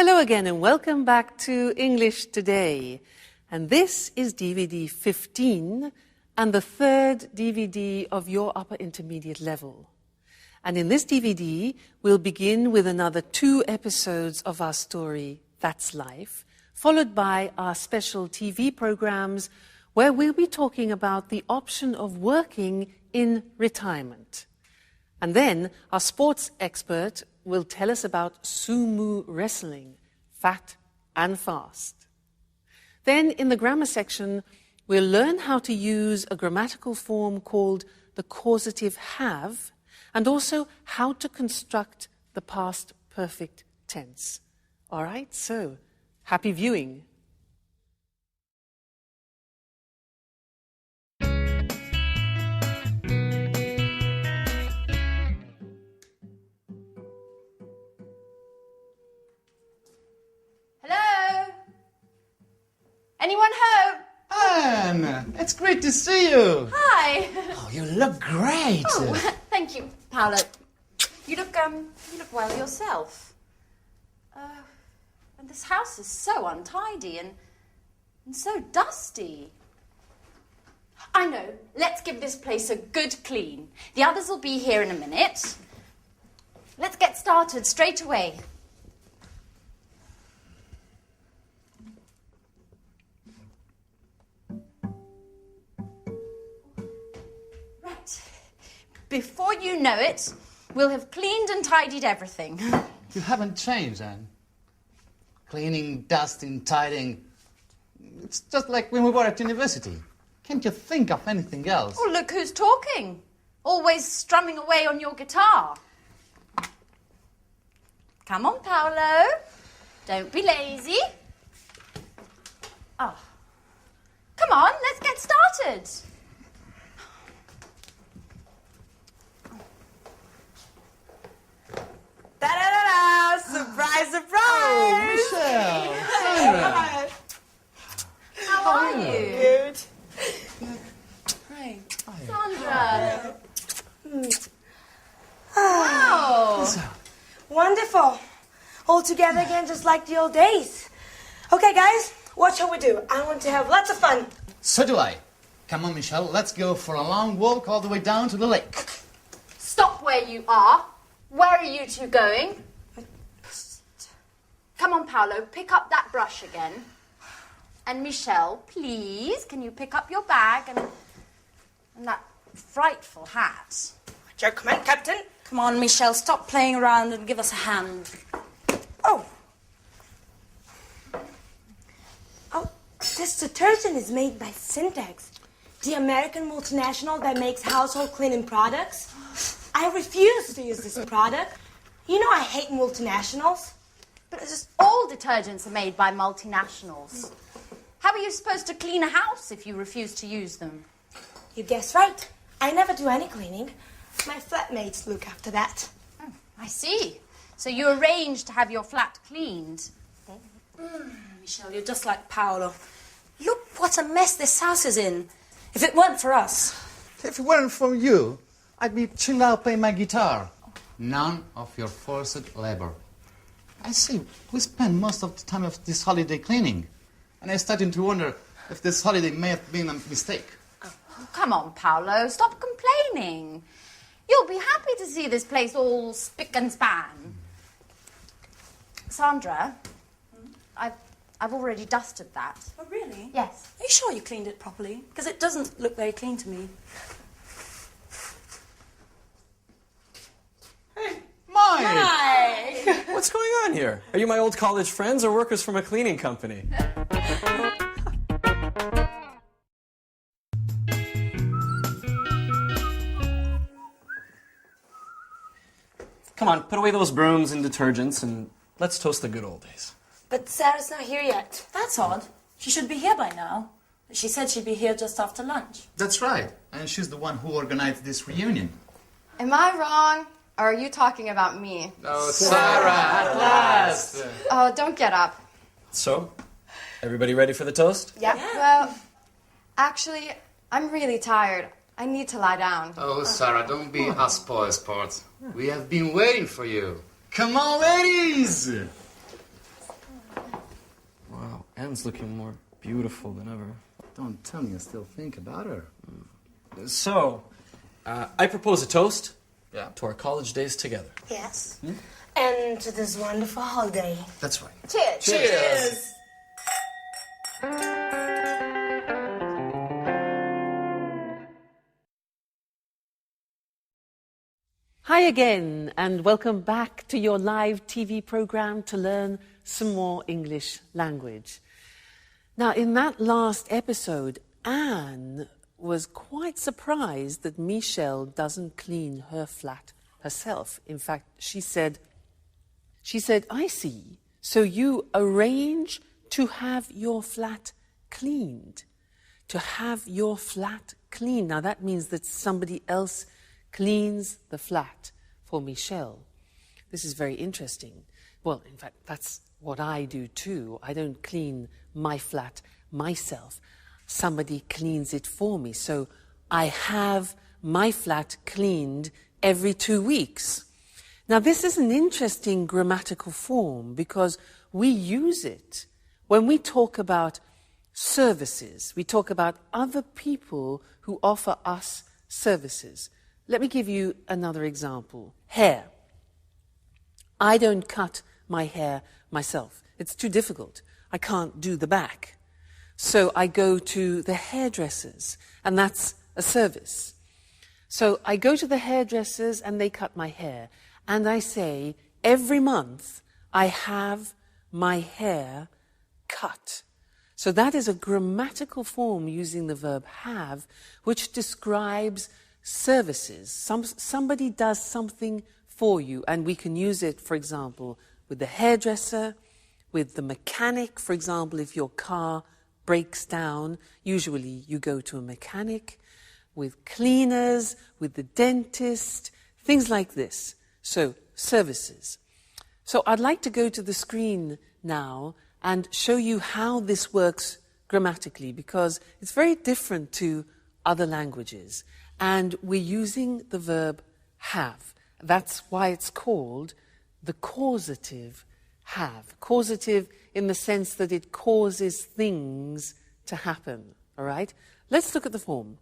Hello again and welcome back to English Today. And this is DVD 15 and the third DVD of your upper intermediate level. And in this DVD, we'll begin with another 2 episodes of our story, That's Life, followed by our special TV programs where we'll be talking about the option of working in retirement. And then our sports expert will tell us about sumo wrestling, fat and fast. Then in the grammar section, we'll learn how to use a grammatical form called the causative have, and also how to construct the past perfect tense. All right, so happy viewing. Anyone home? Anne, it's great to see you. Hi. Oh, you look great. Oh, thank you, Paolo. You look well yourself. And this house is so untidy and so dusty. I know. Let's give this place a good clean. The others will be here in a minute. Let's get started straight away. Before you know it, we'll have cleaned and tidied everything. You haven't changed, Anne. Cleaning, dusting, tidying. It's just like when we were at university. Can't you think of anything else? Oh, look who's talking. Always strumming away on your guitar. Come on, Paolo. Don't be lazy. Oh. Come on, let's get started. Da-da-da-da! Surprise, surprise! Oh, Michelle! Sandra! How are you? Good. Hi. Sandra. Wow. Wonderful. All together again just like the old days. Okay, guys, what shall we do? I want to have lots of fun. So do I. Come on, Michelle, let's go for a long walk all the way down to the lake. Stop where you are. Where are you two going? Come on, Paolo, pick up that brush again. And Michelle, please, can you pick up your bag and that frightful hat? Your command, Captain. Come on, Michelle, stop playing around and give us a hand. Oh. Oh, this detergent is made by Syntax, the American multinational that makes household cleaning products. I refuse to use this product. You know I hate multinationals. But it's just all detergents are made by multinationals. How are you supposed to clean a house if you refuse to use them? You guessed right. I never do any cleaning. My flatmates look after that. Oh, I see. So you arranged to have your flat cleaned. Michelle, you're just like Paolo. Look what a mess this house is in. If it weren't for us. If it weren't for you, I'd be chilled out playing my guitar. None of your forced labor. I see, we spend most of the time of this holiday cleaning. And I'm starting to wonder if this holiday may have been a mistake. Oh, come on, Paolo, stop complaining. You'll be happy to see this place all spick and span. Sandra, I've already dusted that. Oh, really? Yes. Are you sure you cleaned it properly? Because it doesn't look very clean to me. Mike! Hi! What's going on here? Are you my old college friends or workers from a cleaning company? Come on, put away those brooms and detergents and let's toast the good old days. But Sarah's not here yet. That's odd. She should be here by now. She said she'd be here just after lunch. That's right. And she's the one who organized this reunion. Am I wrong? Or are you talking about me? Oh, Sarah, at last! Oh, don't get up. So, everybody ready for the toast? Yeah. Well, actually, I'm really tired. I need to lie down. Oh, Sarah, don't be a spoil sport. We have been waiting for you. Come on, ladies! Anne's looking more beautiful than ever. Don't tell me you still think about her. So, I propose a toast to our college days together. Yes. And to this wonderful holiday. That's right. Cheers. Cheers. Hi again, and welcome back to your live TV program to learn some more English language. Now, in that last episode, Anne was quite surprised that Michelle doesn't clean her flat herself. In fact, she said, I see, so you arrange to have your flat cleaned. To have your flat cleaned. Now, that means that somebody else cleans the flat for Michelle. This is very interesting. Well, in fact, that's what I do too. I don't clean my flat myself. Somebody cleans it for me. So I have my flat cleaned every 2 weeks. Now, this is an interesting grammatical form because we use it when we talk about services. We talk about other people who offer us services. Let me give you another example. Hair. I don't cut my hair myself. It's too difficult. I can't do the back. So I go to the hairdressers, and that's a service. So I go to the hairdressers and they cut my hair. And I say, every month I have my hair cut. So that is a grammatical form using the verb have, which describes services. Somebody does something for you, and we can use it, for example, with the hairdresser, with the mechanic. For example, if your car breaks down, usually you go to a mechanic, with cleaners, with the dentist, things like this. So, services. So I'd like to go to the screen now and show you how this works grammatically, because it's very different to other languages. And we're using the verb have. That's why it's called the causative have. Causative in the sense that it causes things to happen. All right? Let's look at the form.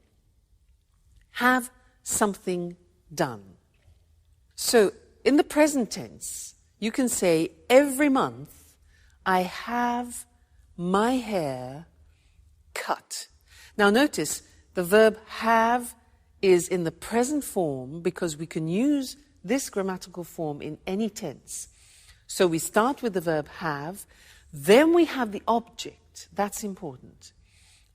Have something done. So, in the present tense, you can say, every month I have my hair cut. Now notice, the verb have is in the present form because we can use this grammatical form in any tense. So we start with the verb have, then we have the object. That's important.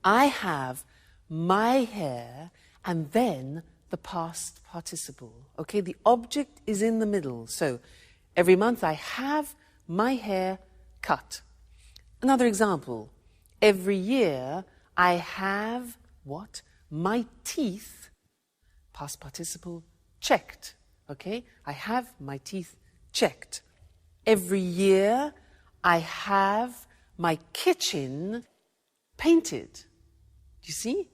I have my hair, and then the past participle. Okay, the object is in the middle. So every month I have my hair cut. Another example. Every year I have what? My teeth, past participle, checked. Okay, I have my teeth checked. Every year I have my kitchen painted. Do you see?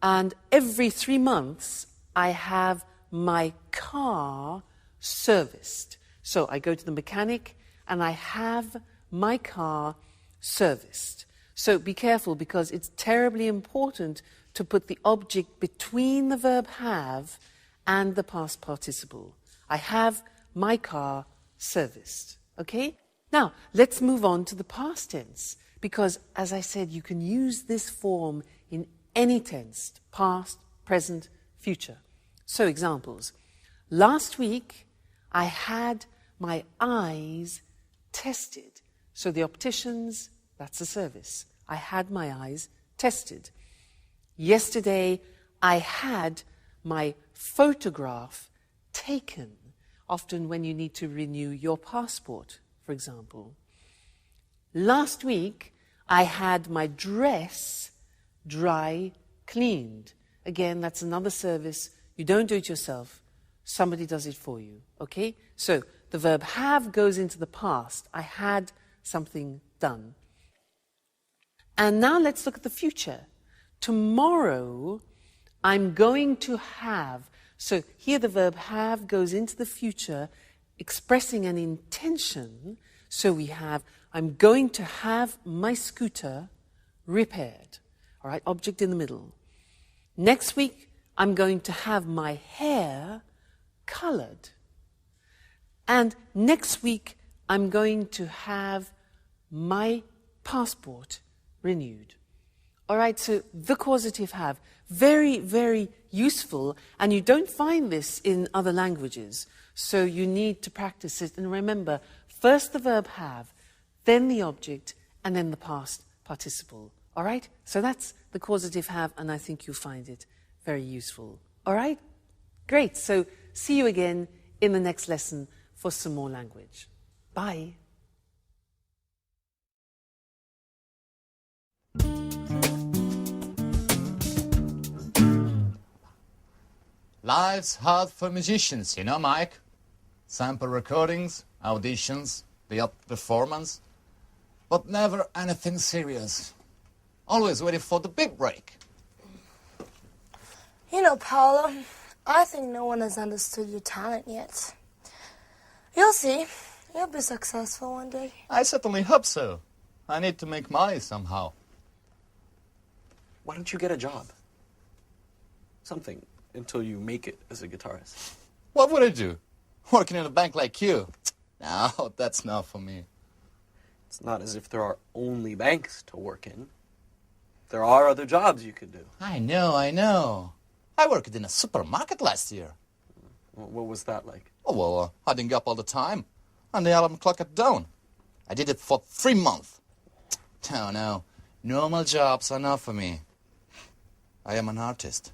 And every 3 months I have my car serviced. So I go to the mechanic and I have my car serviced. So be careful, because it's terribly important to put the object between the verb have and the past participle. I have my car serviced. Okay? Now, let's move on to the past tense, because, as I said, you can use this form in any tense, past, present, future. So, examples. Last week, I had my eyes tested. So the opticians, that's a service. I had my eyes tested. Yesterday, I had my photograph taken. Often when you need to renew your passport, for example. Last week, I had my dress dry cleaned. Again, that's another service. You don't do it yourself. Somebody does it for you. Okay? So the verb have goes into the past. I had something done. And now let's look at the future. Tomorrow, I'm going to have. So here the verb have goes into the future, expressing an intention. So we have, I'm going to have my scooter repaired. All right, object in the middle. Next week, I'm going to have my hair colored. And next week, I'm going to have my passport renewed. All right, so the causative have. Very, very useful, and you don't find this in other languages, so you need to practice it. And remember, first the verb have, then the object, and then the past participle. All right? So that's the causative have, and I think you'll find it very useful. All right? Great. So see you again in the next lesson for some more language. Bye. Life's hard for musicians, you know, Mike. Sample recordings, auditions, the odd performance. But never anything serious. Always waiting for the big break. You know, Paolo, I think no one has understood your talent yet. You'll see. You'll be successful one day. I certainly hope so. I need to make money somehow. Why don't you get a job? Something, until you make it as a guitarist. What would I do? Working in a bank like you? No, that's not for me. It's not as if there are only banks to work in. There are other jobs you could do. I know. I worked in a supermarket last year. What was that like? Oh, well, I didn't get up all the time. And the alarm clock at dawn. I did it for 3 months. Oh, no. Normal jobs are not for me. I am an artist.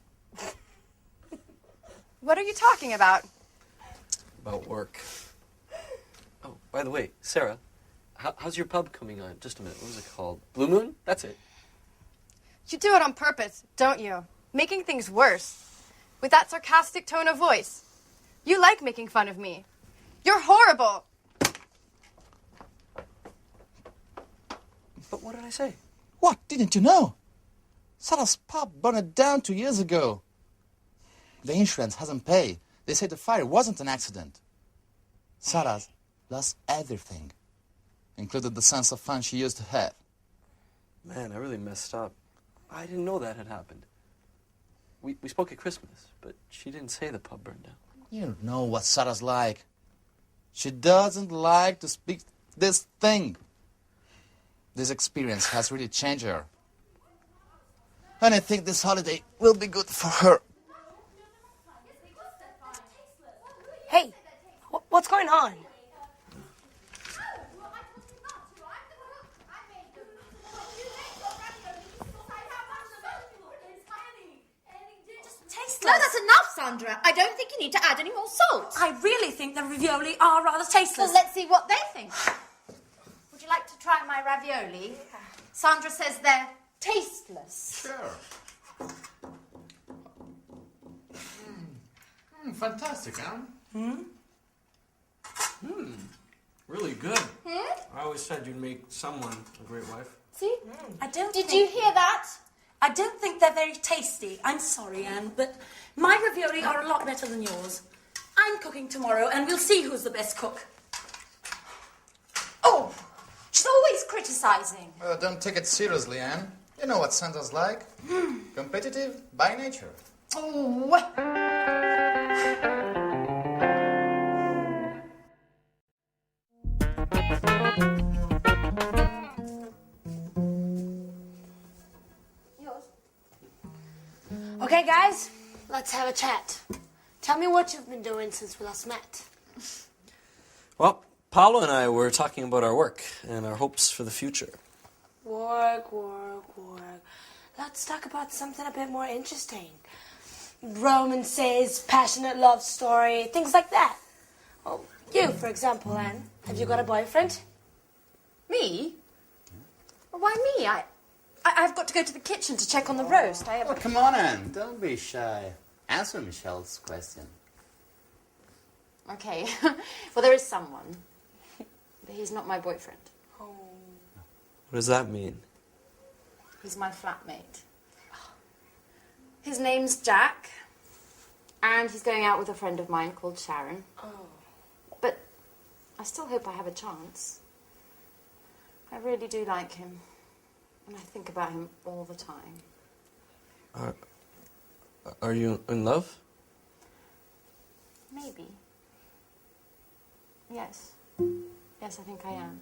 What are you talking about? About work. Oh, by the way, Sarah, how's your pub coming on? Just a minute. What was it called? Blue Moon? That's it. You do it on purpose, don't you? Making things worse. With that sarcastic tone of voice. You like making fun of me. You're horrible. But what did I say? What? Didn't you know? Sarah's pub burned down 2 years ago. The insurance hasn't paid. They say the fire wasn't an accident. Sarah's lost everything, including the sense of fun she used to have. Man, I really messed up. I didn't know that had happened. We spoke at Christmas, but she didn't say the pub burned down. You don't know what Sarah's like. She doesn't like to speak this thing. This experience has really changed her. And I think this holiday will be good for her. Hey, what's going on? No, that's enough, Sandra. I don't think you need to add any more salt. I really think the ravioli are rather tasteless. Well, let's see what they think. Would you like to try my ravioli? Sandra says they're tasteless. Sure. Fantastic, huh? Really good. I always said you'd make someone a great wife. See? Did you hear that? I don't think they're very tasty. I'm sorry, Anne, but my ravioli are a lot better than yours. I'm cooking tomorrow, and we'll see who's the best cook. Oh, she's always criticising. Don't take it seriously, Anne. You know what Santa's like. Competitive by nature. Oh. Okay, guys, let's have a chat. Tell me what you've been doing since we last met. Well, Paolo and I were talking about our work and our hopes for the future. Work. Let's talk about something a bit more interesting. Romances, passionate love story, things like that. Oh, you, for example, Anne. Have you got a boyfriend? Me? Well, why me? I've got to go to the kitchen to check on the roast. Oh, come on, Anne. Don't be shy. Answer Michelle's question. Okay. Well, there is someone. But he's not my boyfriend. What does that mean? He's my flatmate. His name's Jack. And he's going out with a friend of mine called Sharon. But I still hope I have a chance. I really do like him. And I think about him all the time. Are you in love? Maybe. Yes. Yes, I think I am.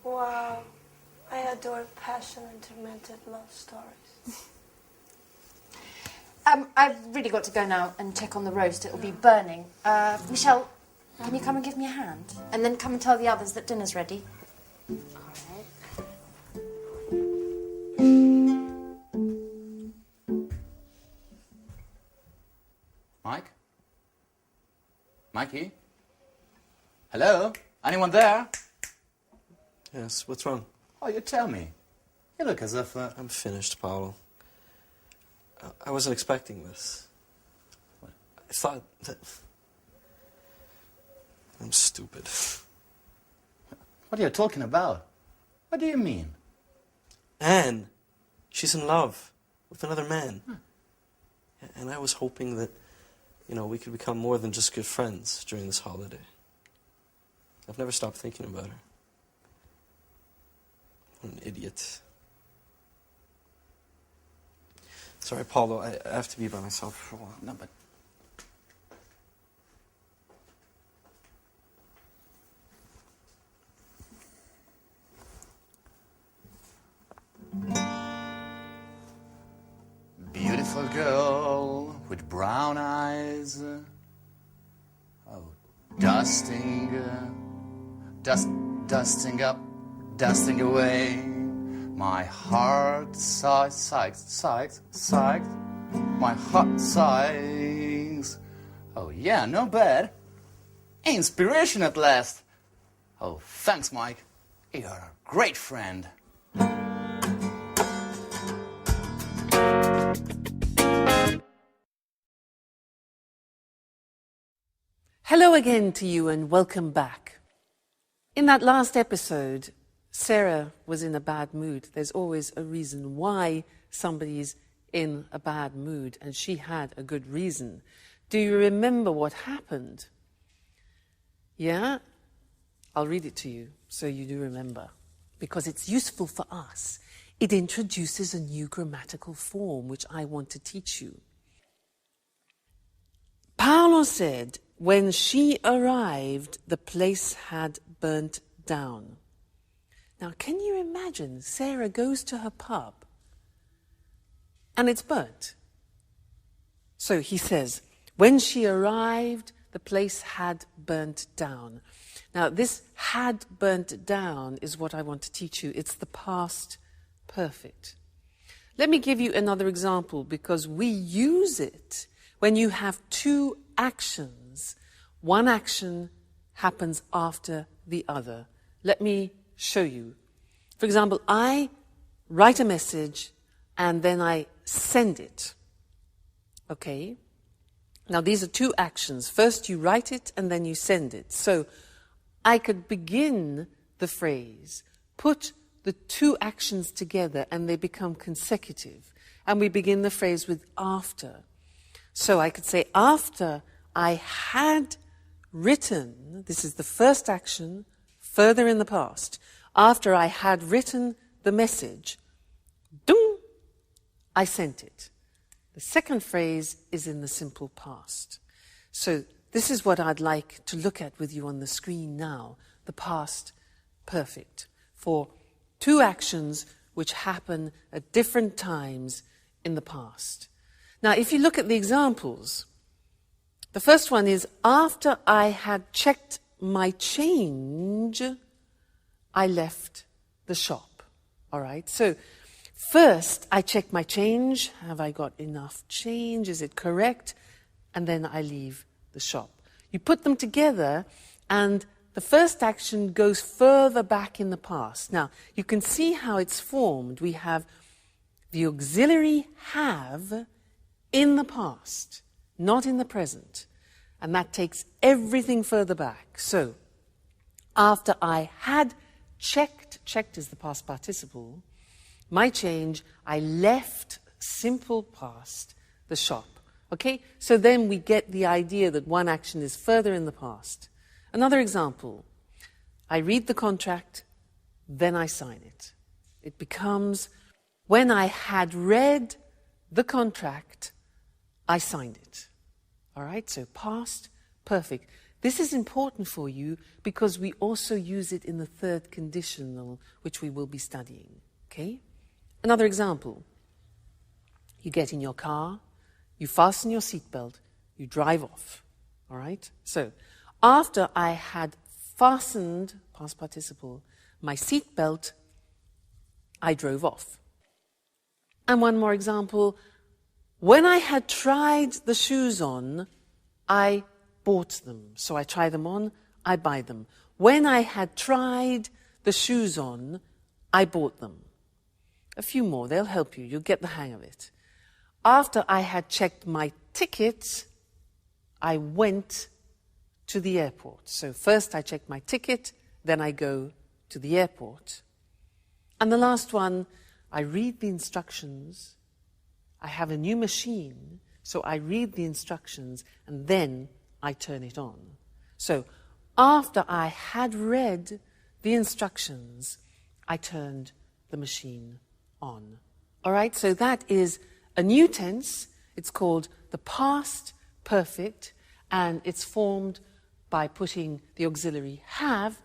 Wow. I adore passion and tormented love stories. I've really got to go now and check on the roast. It'll be burning. Michelle, can you come and give me a hand? And then come and tell the others that dinner's ready. Mike? Mikey? Hello? Anyone there? Yes, what's wrong? Oh, you tell me. You look as if... I'm finished, Paolo. I wasn't expecting this. What? I thought that... I'm stupid. What are you talking about? What do you mean? Anne, she's in love with another man. And I was hoping that, we could become more than just good friends during this holiday. I've never stopped thinking about her. What an idiot. Sorry, Paulo, I have to be by myself for a while. No, but... Beautiful girl with brown eyes. Oh, dusting up, dusting away. My heart sighs. My heart sighs. Oh yeah, no bad. Inspiration at last. Oh, thanks, Mike. You're a great friend. Hello again to you and welcome back. In that last episode, Sarah was in a bad mood. There's always a reason why somebody's in a bad mood, and she had a good reason. Do you remember what happened? Yeah? I'll read it to you so you do remember, because it's useful for us. It introduces a new grammatical form which I want to teach you. Paolo said, when she arrived, the place had burnt down. Now, can you imagine Sarah goes to her pub and it's burnt? So he says, when she arrived, the place had burnt down. Now, this had burnt down is what I want to teach you. It's the past perfect. Let me give you another example, because we use it when you have two actions. One action happens after the other. Let me show you. For example, I write a message and then I send it. Okay? Now, these are two actions. First, you write it and then you send it. So I could begin the phrase, put the two actions together and they become consecutive. And we begin the phrase with after. So I could say, after I had written, this is the first action, further in the past. After I had written the message, ding, I sent it. The second phrase is in the simple past. So this is what I'd like to look at with you on the screen now, the past perfect, for two actions which happen at different times in the past. Now, if you look at the examples, the first one is, after I had checked my change, I left the shop. All right? So first, I check my change. Have I got enough change? Is it correct? And then I leave the shop. You put them together, and the first action goes further back in the past. Now, you can see how it's formed. We have the auxiliary have in the past, not in the present. And that takes everything further back. So, after I had checked is the past participle, my change, I left, simple past, the shop. Okay? So then we get the idea that one action is further in the past. Another example. I read the contract, then I sign it. It becomes, when I had read the contract, I signed it. All right, so past perfect. This is important for you because we also use it in the third conditional, which we will be studying. Okay? Another example. You get in your car, you fasten your seatbelt, you drive off. All right? So, after I had fastened, past participle, my seatbelt, I drove off. And one more example. When I had tried the shoes on, I bought them. So I try them on, I buy them. When I had tried the shoes on, I bought them. A few more, they'll help you. You'll get the hang of it. After I had checked my ticket, I went to the airport. So first I check my ticket, then I go to the airport. And the last one, I read the instructions. I have a new machine, so I read the instructions and then I turn it on. So after I had read the instructions, I turned the machine on. All right, so that is a new tense. It's called the past perfect, and it's formed by putting the auxiliary have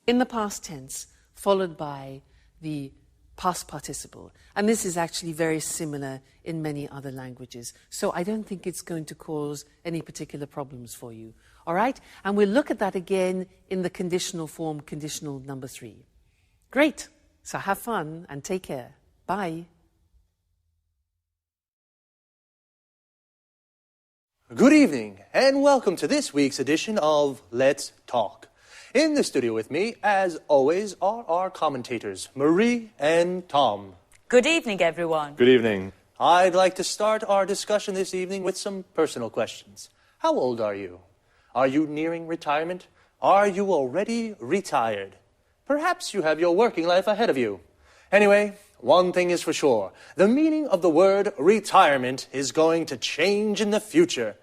in the past tense, followed by the past participle. And this is actually very similar in many other languages. So I don't think it's going to cause any particular problems for you. All right? And we'll look at that again in the conditional form, conditional number 3. Great. So have fun and take care. Bye. Good evening, and welcome to this week's edition of Let's Talk. In the studio with me, as always, are our commentators, Marie and Tom. Good evening, everyone. Good evening. I'd like to start our discussion this evening with some personal questions. How old are you? Are you nearing retirement? Are you already retired? Perhaps you have your working life ahead of you. Anyway, one thing is for sure. The meaning of the word retirement is going to change in the future.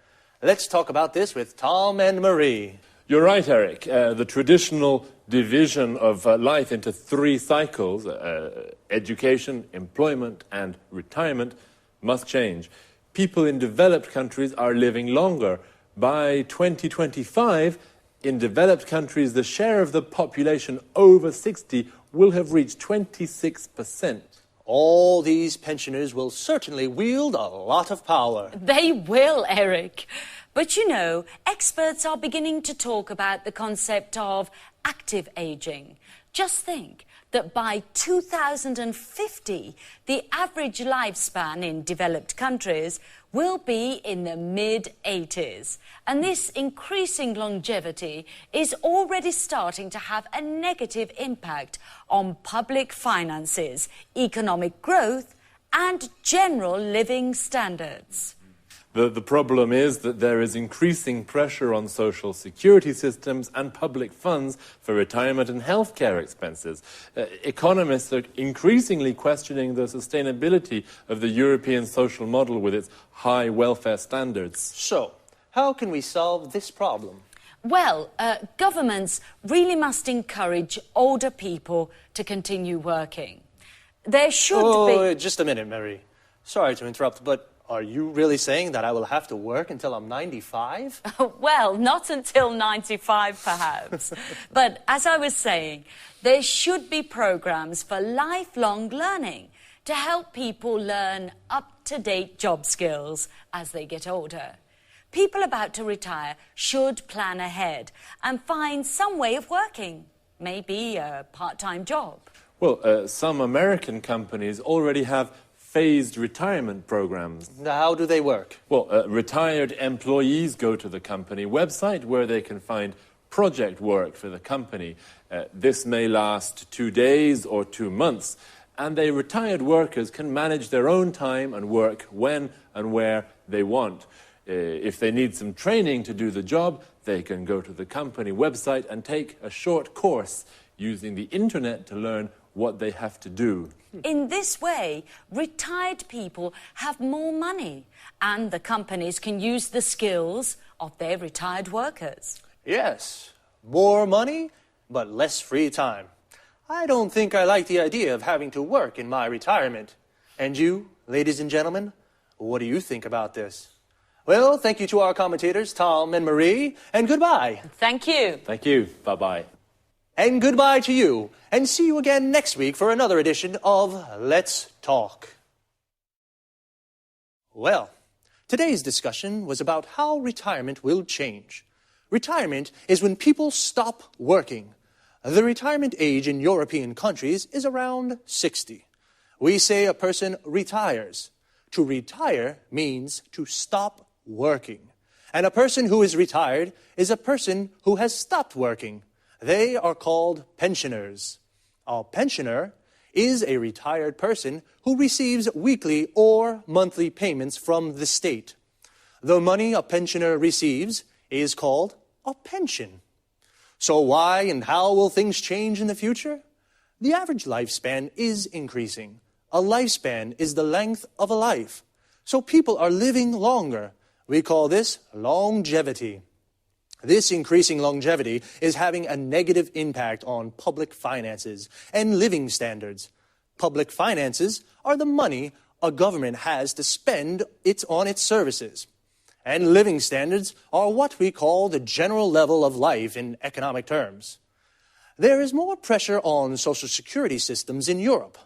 Let's talk about this with Tom and Marie. You're right, Eric. The traditional division of life into 3 cycles, education, employment, and retirement, must change. People in developed countries are living longer. By 2025, in developed countries, the share of the population over 60 will have reached 26%. All these pensioners will certainly wield a lot of power. They will, Eric. But you know, experts are beginning to talk about the concept of active aging. Just think that by 2050, the average lifespan in developed countries will be in the mid-80s. And this increasing longevity is already starting to have a negative impact on public finances, economic growth, and general living standards. The problem is that there is increasing pressure on social security systems and public funds for retirement and healthcare expenses. Economists are increasingly questioning the sustainability of the European social model with its high welfare standards. So, how can we solve this problem? Well, governments really must encourage older people to continue working. There should be... Just a minute, Mary. Sorry to interrupt, but are you really saying that I will have to work until I'm 95? Well, not until 95, perhaps. But as I was saying, there should be programs for lifelong learning to help people learn up-to-date job skills as they get older. People about to retire should plan ahead and find some way of working, maybe a part-time job. Well, some American companies already have phased retirement programs. How do they work? Well, retired employees go to the company website where they can find project work for the company. This may last 2 days or 2 months, and the retired workers can manage their own time and work when and where they want. If they need some training to do the job, they can go to the company website and take a short course using the internet to learn what they have to do. In this way, retired people have more money, and the companies can use the skills of their retired workers. Yes, more money, but less free time. I don't think I like the idea of having to work in my retirement. And you, ladies and gentlemen, what do you think about this? Well, thank you to our commentators, Tom and Marie, and goodbye. Thank you. Thank you. Bye-bye. And goodbye to you, and see you again next week for another edition of Let's Talk. Well, today's discussion was about how retirement will change. Retirement is when people stop working. The retirement age in European countries is around 60. We say a person retires. To retire means to stop working. And a person who is retired is a person who has stopped working. They are called pensioners. A pensioner is a retired person who receives weekly or monthly payments from the state. The money a pensioner receives is called a pension. So why and how will things change in the future? The average lifespan is increasing. A lifespan is the length of a life. So people are living longer. We call this longevity. This increasing longevity is having a negative impact on public finances and living standards. Public finances are the money a government has to spend on its services. And living standards are what we call the general level of life in economic terms. There is more pressure on social security systems in Europe.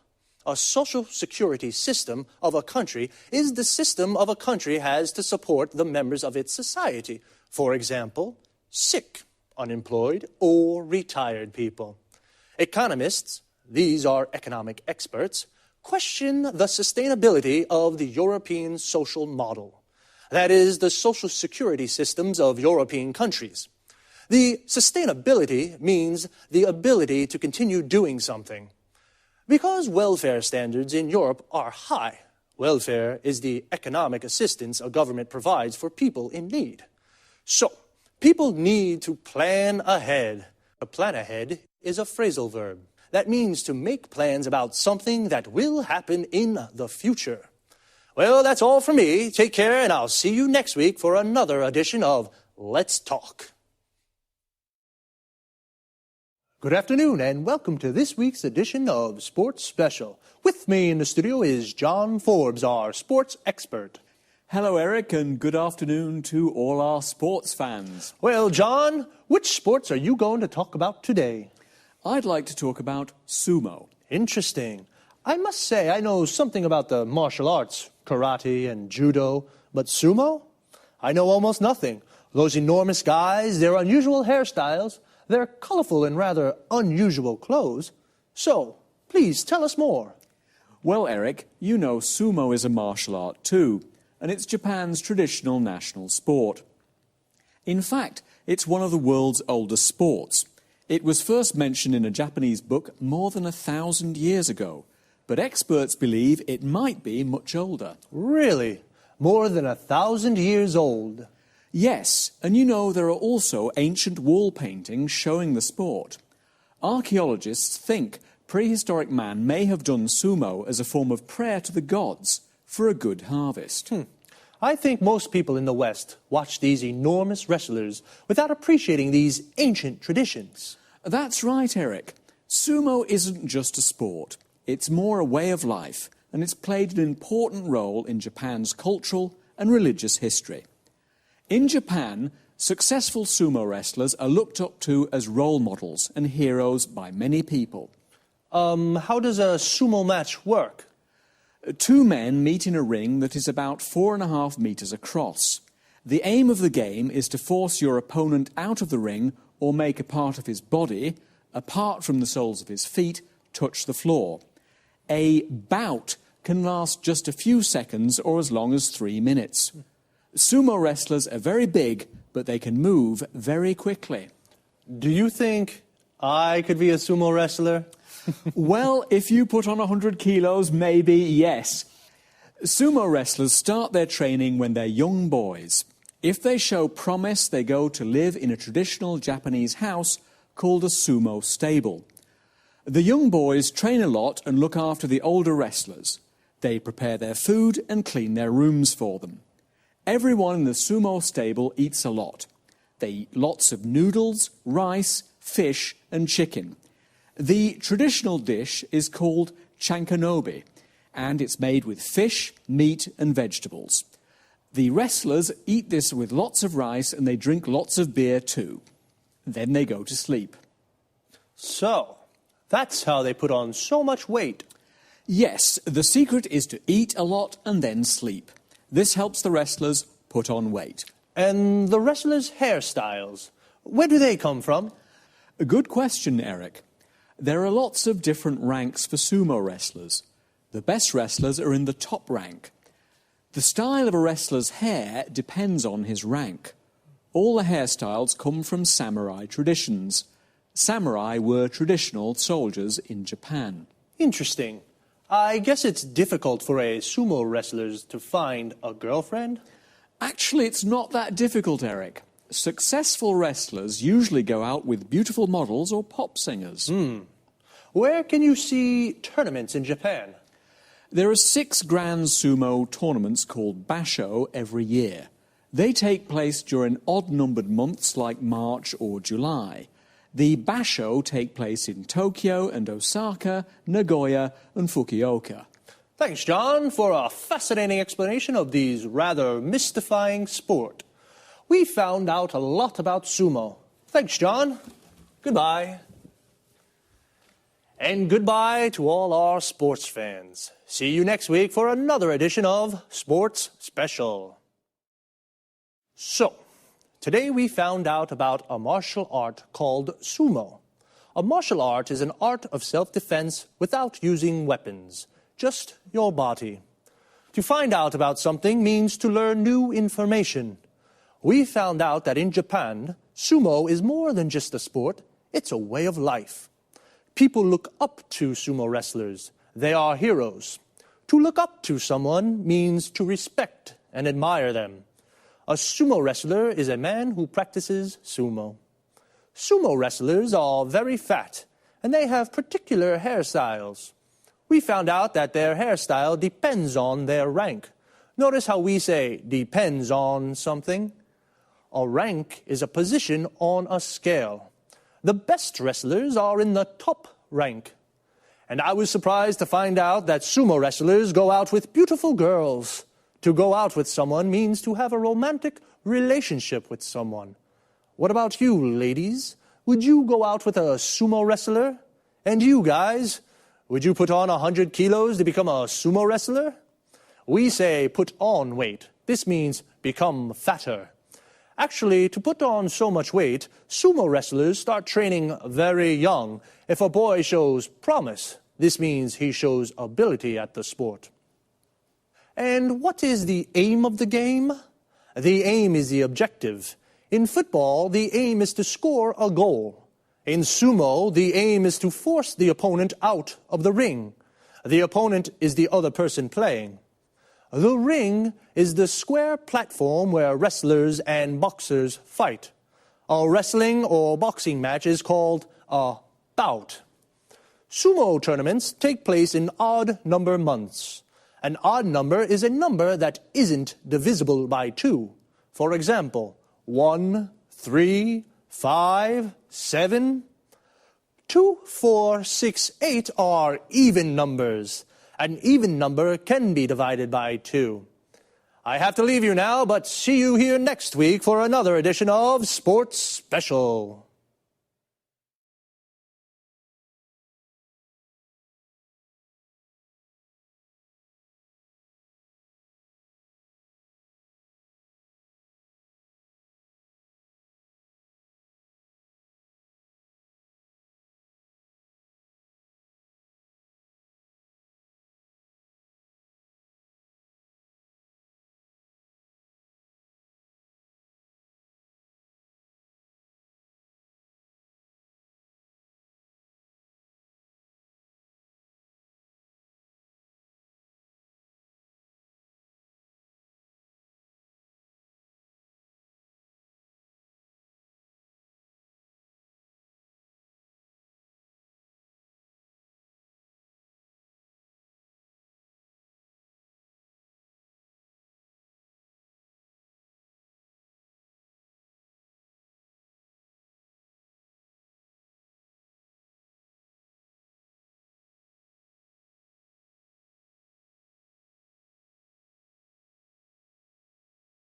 A social security system of a country is the system of a country has to support the members of its society. For example, sick, unemployed, or retired people. Economists, these are economic experts, question the sustainability of the European social model. That is, the social security systems of European countries. The sustainability means the ability to continue doing something. Because welfare standards in Europe are high, welfare is the economic assistance a government provides for people in need. So, people need to plan ahead. To plan ahead is a phrasal verb. That means to make plans about something that will happen in the future. Well, that's all from me. Take care, and I'll see you next week for another edition of Let's Talk. Good afternoon, and welcome to this week's edition of Sports Special. With me in the studio is John Forbes, our sports expert. Hello, Eric, and good afternoon to all our sports fans. Well, John, which sports are you going to talk about today? I'd like to talk about sumo. Interesting. I must say I know something about the martial arts, karate and judo, but sumo? I know almost nothing. Those enormous guys, their unusual hairstyles, their colorful and rather unusual clothes. So, please tell us more. Well, Eric, you know sumo is a martial art too, and it's Japan's traditional national sport. In fact, it's one of the world's oldest sports. It was first mentioned in a Japanese book more than 1,000 years ago, but experts believe it might be much older. Really? More than 1,000 years old? Yes, and you know there are also ancient wall paintings showing the sport. Archaeologists think prehistoric man may have done sumo as a form of prayer to the gods for a good harvest. I think most people in the West watch these enormous wrestlers without appreciating these ancient traditions. That's right, Eric. Sumo isn't just a sport. It's more a way of life, and it's played an important role in Japan's cultural and religious history. In Japan, successful sumo wrestlers are looked up to as role models and heroes by many people. How does a sumo match work? Two men meet in a ring that is about 4.5 meters across. The aim of the game is to force your opponent out of the ring or make a part of his body, apart from the soles of his feet, touch the floor. A bout can last just a few seconds or as long as 3 minutes. Sumo wrestlers are very big, but they can move very quickly. Do you think I could be a sumo wrestler? Well, if you put on 100 kilos, maybe yes. Sumo wrestlers start their training when they're young boys. If they show promise, they go to live in a traditional Japanese house called a sumo stable. The young boys train a lot and look after the older wrestlers. They prepare their food and clean their rooms for them. Everyone in the sumo stable eats a lot. They eat lots of noodles, rice, fish and chicken. The traditional dish is called chankanobi, and it's made with fish, meat and vegetables. The wrestlers eat this with lots of rice and they drink lots of beer too. Then they go to sleep. So, that's how they put on so much weight. Yes, the secret is to eat a lot and then sleep. This helps the wrestlers put on weight. And the wrestlers' hairstyles, where do they come from? A good question, Eric. There are lots of different ranks for sumo wrestlers. The best wrestlers are in the top rank. The style of a wrestler's hair depends on his rank. All the hairstyles come from samurai traditions. Samurai were traditional soldiers in Japan. Interesting. I guess it's difficult for a sumo wrestler to find a girlfriend? Actually, it's not that difficult, Eric. Successful wrestlers usually go out with beautiful models or pop singers. Where can you see tournaments in Japan? There are 6 grand sumo tournaments called basho every year. They take place during odd-numbered months like March or July. The basho take place in Tokyo and Osaka, Nagoya and Fukuoka. Thanks, John, for a fascinating explanation of these rather mystifying sport. We found out a lot about sumo. Thanks, John. Goodbye. And goodbye to all our sports fans. See you next week for another edition of Sports Special. So, today we found out about a martial art called sumo. A martial art is an art of self-defense without using weapons, just your body. To find out about something means to learn new information. We found out that in Japan, sumo is more than just a sport, it's a way of life. People look up to sumo wrestlers. They are heroes. To look up to someone means to respect and admire them. A sumo wrestler is a man who practices sumo. Sumo wrestlers are very fat, and they have particular hairstyles. We found out that their hairstyle depends on their rank. Notice how we say depends on something. A rank is a position on a scale. The best wrestlers are in the top rank. And I was surprised to find out that sumo wrestlers go out with beautiful girls. To go out with someone means to have a romantic relationship with someone. What about you, ladies? Would you go out with a sumo wrestler? And you guys, would you put on 100 kilos to become a sumo wrestler? We say put on weight. This means become fatter. Actually, to put on so much weight, sumo wrestlers start training very young. If a boy shows promise, this means he shows ability at the sport. And what is the aim of the game? The aim is the objective. In football, the aim is to score a goal. In sumo, the aim is to force the opponent out of the ring. The opponent is the other person playing. The ring is the square platform where wrestlers and boxers fight. A wrestling or boxing match is called a bout. Sumo tournaments take place in odd number months. An odd number is a number that isn't divisible by 2. For example, 1, 3, 5, 7. 2, 4, 6, 8 are even numbers. An even number can be divided by 2. I have to leave you now, but see you here next week for another edition of Sports Special.